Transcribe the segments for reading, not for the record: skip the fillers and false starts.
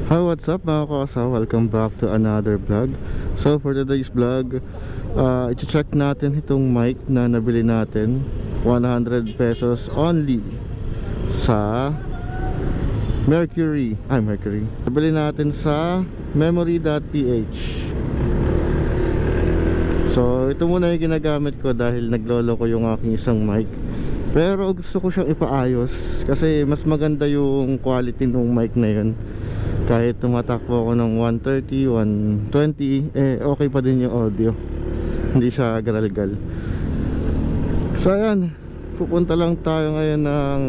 Hi, what's up mga kasa? Welcome back to another vlog. So for today's vlog, i-check natin itong mic na nabili natin, 100 pesos only sa Mercury. Nabili natin sa memory.ph. So ito muna yung ginagamit ko dahil naglolo ko yung aking isang mic. Pero gusto ko siyang ipaayos kasi mas maganda yung quality ng mic na yun. Kahit tumatakbo ako ng 130, 120, okay pa din yung audio. Hindi siya garalgal. So ayan, pupunta lang tayo ngayon ng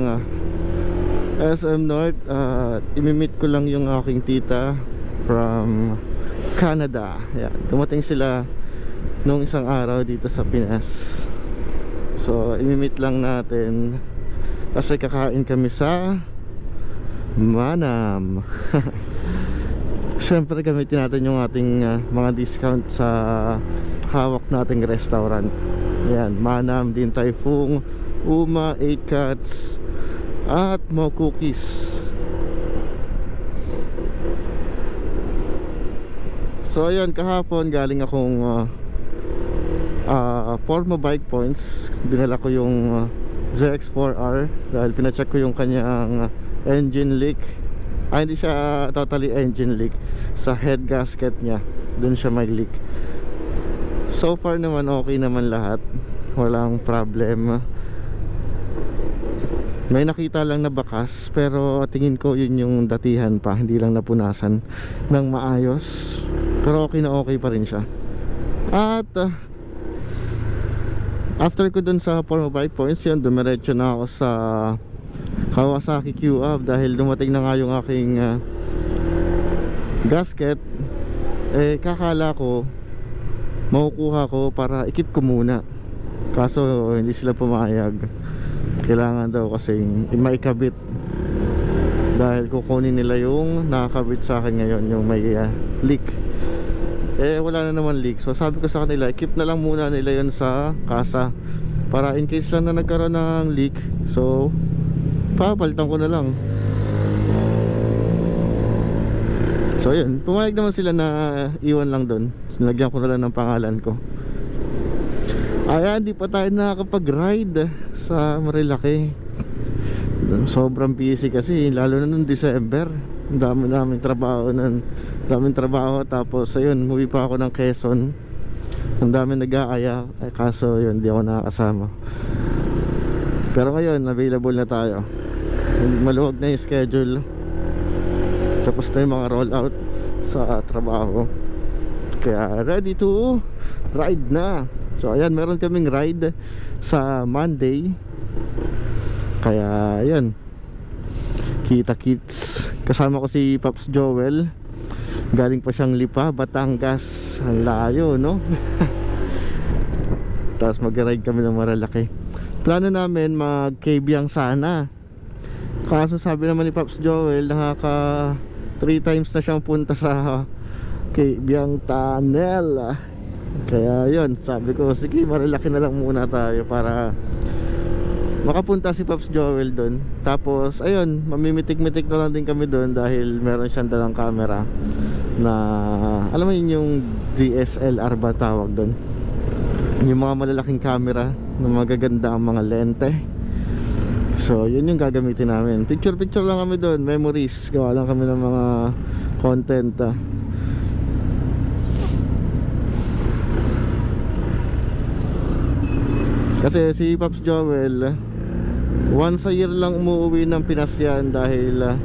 SM North. Imimit ko lang yung aking tita from Canada. Ayan, dumating sila nung isang araw dito sa Pinas. So imimit lang natin kasi kakain kami sa Manam. Siyempre gamitin natin yung ating mga discount sa hawak nating restaurant. Ayan, Manam, Din Tai Fung, Uma, 8 Cats at Mo Cookies. So ayan, kahapon galing akong Forma Bike Points. Dinala ko yung ZX4R dahil pinacheck ko yung kanyang engine leak. Hindi siya totally engine leak. Sa head gasket niya, dun siya may leak. So far naman okay naman lahat, walang problem. May nakita lang na bakas, pero tingin ko yun yung datihan pa, hindi lang napunasan ng maayos. Pero okay na okay pa rin siya. At after ko dun sa Forma Bike Points, yun, dumiretso na ako sa Kawasaki Q-Up dahil dumating na nga yung aking gasket. Kakala ko makukuha ko para ikip ko muna, kaso hindi sila pumayag. Kailangan daw kasing maikabit dahil kukunin nila yung nakakabit sa akin ngayon, yung may leak. Wala na naman leak. So sabi ko sa kanila, ikip na lang muna nila yun sa kasa para in case lang na nagkaroon ng leak, so papalitan ko na lang. So yun, pumayag naman sila na iwan lang doon. Nilagyan ko na lang ng pangalan ko. Ayan, di pa tayo nakakapag-ride sa Marilaki. Sobrang busy kasi, lalo na nung December. Ang daming trabaho. Tapos ayun, umuwi pa ako ng Quezon. Ang daming nag-aaya, kaso yun, di ako nakakasama. Pero ngayon, available na tayo. Maluwag na yung schedule. Tapos na yung mga rollout sa trabaho. Kaya ready to ride na. So ayan, meron kaming ride sa Monday. Kaya ayan, kita kits. Kasama ko si Pops Joel. Galing pa siyang Lipa, Batangas. Ang layo, no? Tapos mag-ride kami ng Marilaki. Plano namin mag-Kabyang sana. Kaso sabi naman ni Pops Joel, nakaka 3 times na siyang punta sa Kabyang Tunnel. Kaya yun, sabi ko, sige, Marilaki na lang muna tayo para makapunta si Pops Joel doon. Tapos ayun, mamimitik-mitik na lang din kami doon dahil meron siyang dalang camera na, alam mo yun, yung DSLR ba tawag doon, yung mga malalaking camera na magaganda ang mga lente. So yun yung gagamitin namin. Picture lang kami doon, memories. Gawa lang kami ng mga content. Kasi si Pops Joel once a year lang umuwi ng Pinas yan dahil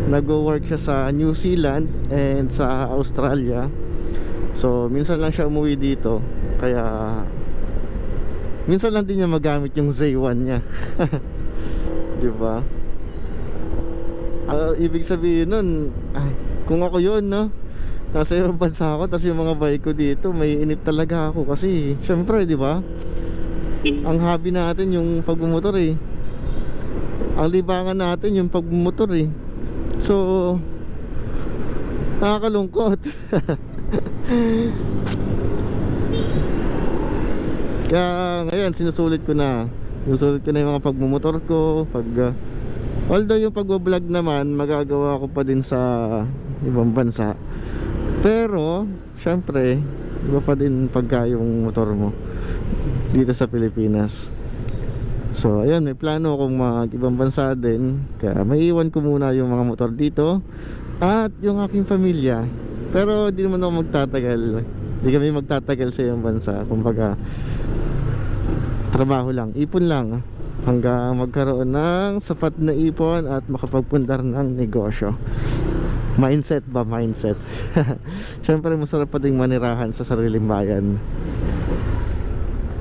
nag-work siya sa New Zealand and sa Australia. So minsan lang siya umuwi dito. Kaya minsan lang din niya magamit yung Z1 niya. Diba? Ibig sabihin nun, kung ako yun, no, nasa ibang bansa ako, tapos yung mga bike ko dito, may init talaga ako. Kasi syempre, diba, ang hobby natin yung pagmumotor eh. Ang libangan natin yung pagmumotor eh. So nakakalungkot. Kaya ngayon sinusulit ko na yung mga pagmumotor ko. Although yung pagbablog naman magagawa ko pa din sa ibang bansa. Pero syempre iba pa din pagka yung motor mo dito sa Pilipinas. So ayun, may plano akong mag ibang bansa din, kaya maiiwan ko muna yung mga motor dito at yung aking pamilya. Pero di naman ako magtatagal, di kami magtatagal sa ibang bansa. Kumbaga trabaho lang, ipon lang hanggang magkaroon ng sapat na ipon at makapagpundar ng negosyo. Mindset ba? Mindset. Siyempre masarap pa ding manirahan sa sariling bayan,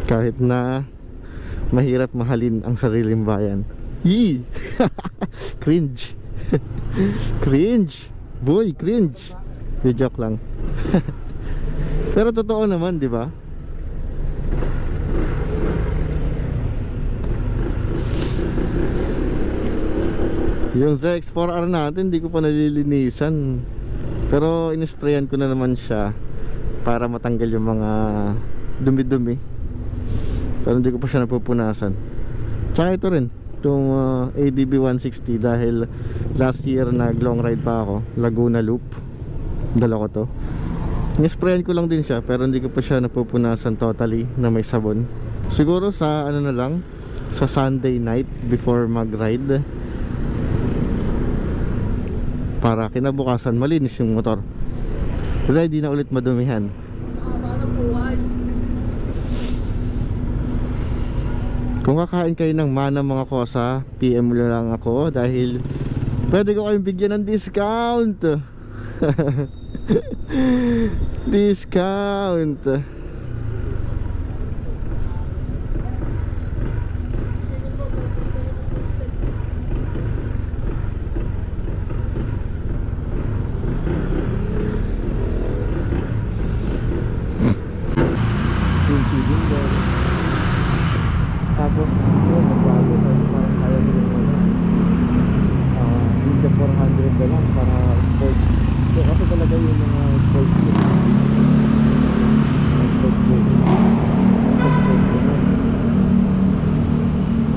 kahit na mahirap mahalin ang sariling bayan. Yee! Cringe. Cringe. Boy, cringe. Di joke lang. Pero totoo naman, di ba? Yung ZX4R natin, hindi ko pa nalilinisan. Pero inisprayan ko na naman siya para matanggal yung mga dumi-dumi. Pero hindi ko pa siya napupunasan. Tsaka ito rin, itong ADB 160, dahil last year nag long ride pa ako, Laguna Loop. Dala ko to. Inisprayan ko lang din siya, pero hindi ko pa siya napupunasan totally na may sabon. Siguro sa ano na lang, sa Sunday night before mag-ride, para kinabukasan malinis yung motor, kasi di na ulit madumihan. Kung kakain kayo ng mana mga kosa, PM mo lang ako, dahil pwede ko kayong bigyan ng discount. Discount. Tapos yun, magbago tayo, parang kaya mo yung hindi 400 na lang para sport. So kasi talaga yung mga sport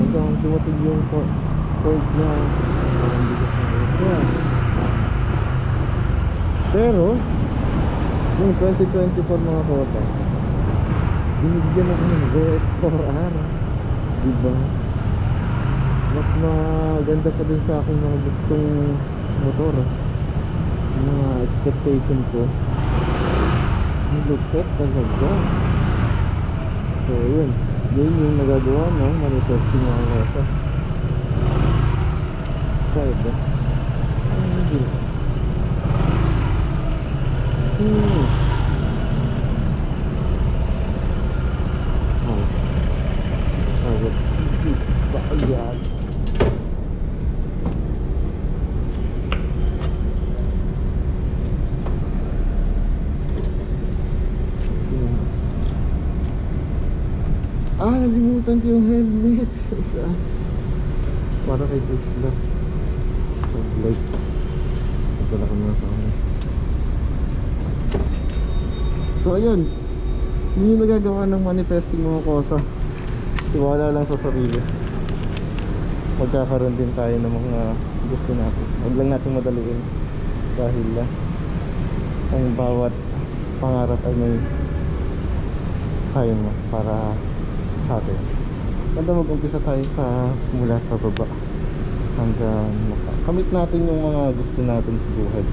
hanggang dumating yung Ford na parang hindi ko sa pero yung 2024 mga kota, binigyan ako ng ZX4R, diba? Mas maganda pa din sa akin mga gustong motor, mga expectation ko. Ang lupit talaga. So yun yung nagagawa mo, manifesting mga kota. Kaya ba? Hindi. Ayan. Nalimutan ko yung helmet. Para kay Tesla. So light. Pagdala ko na sa akin. So ayun, yun yung nagagawa ng manifesting mga kosa. Tiwala lang sa sarili. Magkakaroon din tayo ng mga gusto natin. Huwag lang natin madaliin, dahil ang bawat pangarap ay may time para sa atin. Ganda mag-umpisa tayo mula sa baba hanggang makamit natin yung mga gusto natin sa buhay.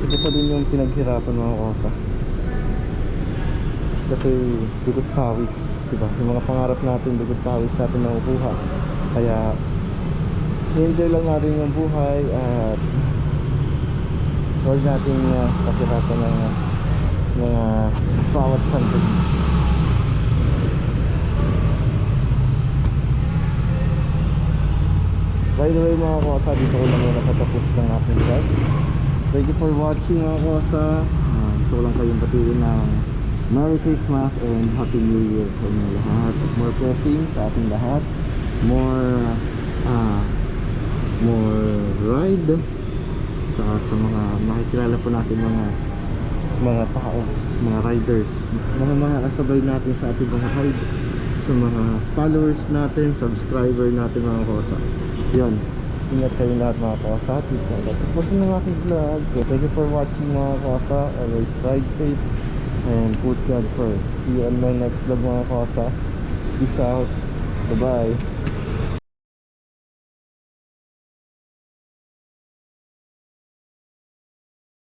Ito pa din yung pinaghirapan mga kosa, kasi dugot pawis, diba? Yung mga pangarap natin, dugot pawis natin nakukuha. Kaya i-enjoy lang natin yung buhay at huwag natin pakirapan ng mga bawat sandali. By the way mga kosa, dito ko lang muna katapos ng aking vlog. Thank you for watching mga kosa. Gusto ko lang kayong batiin ng Merry Christmas and Happy New Year sa inyo lahat. More blessings sa ating lahat. More ride, saka sa mga makikilala po natin mga tao, mga riders, mga makakasabay natin sa ating mga ride, sa mga followers natin, subscriber natin mga kosa. Yun, Ingat kayo lahat mga kawasa. Tapos ng aking vlog. Thank you for watching mga kawasa. Always ride safe and put God first. See you on my next vlog mga kawasa. Peace out. Bye bye.